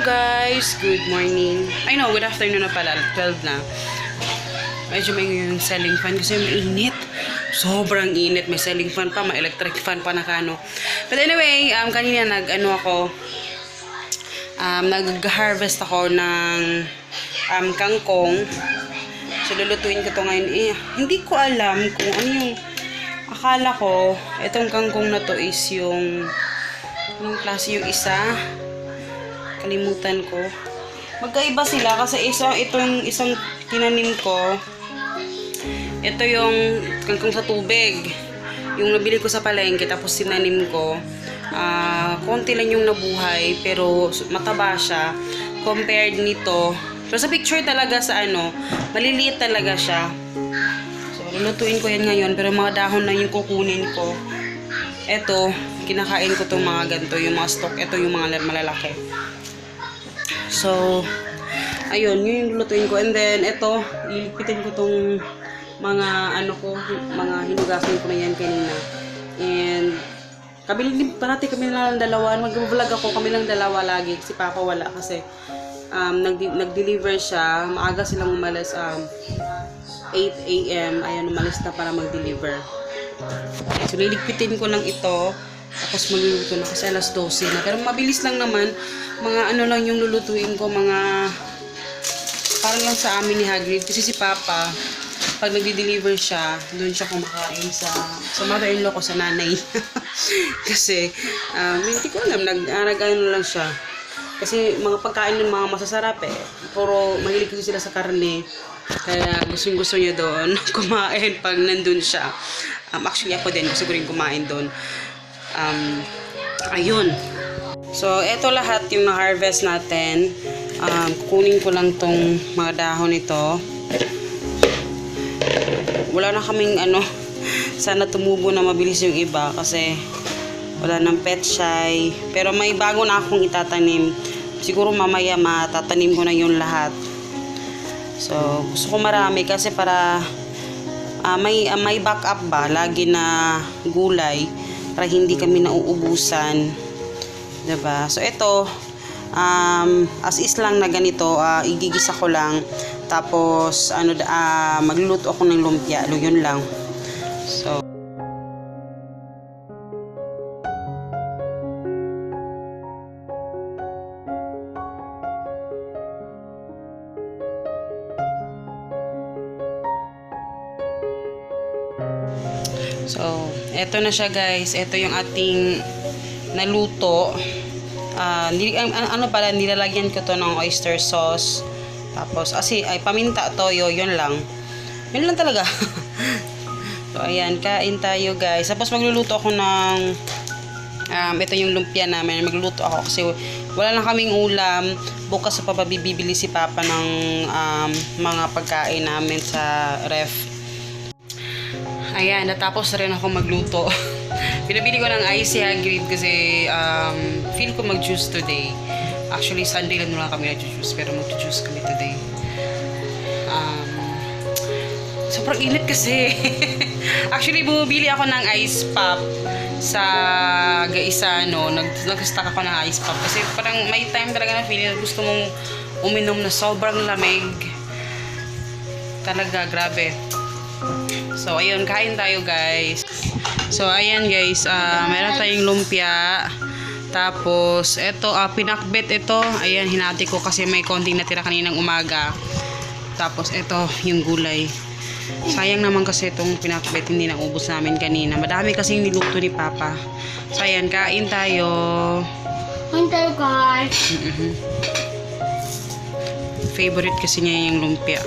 Guys, good morning. I know, good afternoon na pala, 12 na. Medyo may yung ceiling fan kasi mainit. Sobrang init, may ceiling fan pa, may electric fan pa na kano. But anyway, kanina nag-harvest ako ng kangkong. So lulutuin ko to ngayon. Hindi ko alam kung ano yung akala ko, itong kangkong na to is yung anong klase yung isa. Kalimutan ko. Magkaiba sila kasi itong isang tinanim ko. Ito yung kangkong sa tubig. Yung nabili ko sa palengke tapos tinanim ko. Konti lang yung nabuhay pero mataba siya compared nito. Pero sa picture talaga sa maliliit talaga siya. So lulutuin ko yan ngayon pero mga dahon na yung kukunin ko. Ito, kinakain ko tong mga ganito, yung mga stock. Ito yung mga malalaki. So, ayun, yun yung lulutuin ko. And then, ito, ilipitin ko tong mga, mga hinugasan ko na yan kanina. And, parati kami lang dalawa. Mag-vlog ako, kami lang dalawa lagi. Si Papa wala kasi nag-deliver siya. Maaga silang umalis, 8 AM. Ayan, umalis na para mag-deliver. So, liligpitin ko lang ito. Tapos magluluto na kasi alas 12 na. Pero mabilis lang naman. Mga lang yung lulutuin ko. Mga parang lang sa amin ni Hagrid. Kasi si Papa, pag nag-deliver siya, doon siya kumakain sa mother-in-law ko, sa nanay. Kasi, hindi ko alam, nag-ano lang siya. Kasi mga pagkain ng mga masasarap puro mahilig kasi sila sa karne. Kaya gusto niya doon kumain pag nandun siya. Actually ako din, gusto ko rin kumain doon. Ayun. So, eto lahat yung na-harvest natin. Kukunin ko lang tong mga dahon nito. Wala na kaming sana tumubo na mabilis yung iba kasi wala nang petchay. Pero may bago na akong itatanim. Siguro mamaya matatanim ko na yung lahat. So, gusto ko marami kasi para may backup ba lagi na gulay para hindi kami nauubusan, diba? So ito as is lang na ganito, igigisa ko lang tapos magluluto ako ng lumpia, yun lang. So, eto na siya guys. Ito yung ating naluto. Nilalagyan ko to ng oyster sauce. Tapos, paminta, toyo, yun lang. Yun lang talaga. So, ayan, kain tayo guys. Tapos, magluluto ako ng ito yung lumpia namin. Magluluto ako kasi wala lang kaming ulam. Bukas pa bibili si Papa ng mga pagkain namin sa ref. Ayan, natapos na rin ako magluto. Pinabili ko ng ice si Hagrid kasi feel ko mag-juice today. Actually, Sunday lang kami nag-juice pero mag-juice kami today. Sobrang init kasi. Actually, bumibili ako ng ice pop sa Gaisano. Nag-stock ako ng ice pop kasi parang may time talaga na feeling gusto mong uminom na sobrang lamig. Talaga, grabe. So, ayun, kain tayo guys. So, ayan guys, meron tayong lumpia. Tapos, eto, pinakbet ito. Ayan, hinati ko kasi may konting natira kaninang umaga. Tapos ito, yung gulay. Sayang naman kasi itong pinakbet hindi naubos namin kanina. Madami kasing niluto ni Papa. So ayan, kain tayo. Kain tayo, guys. Favorite kasi niya yung lumpia.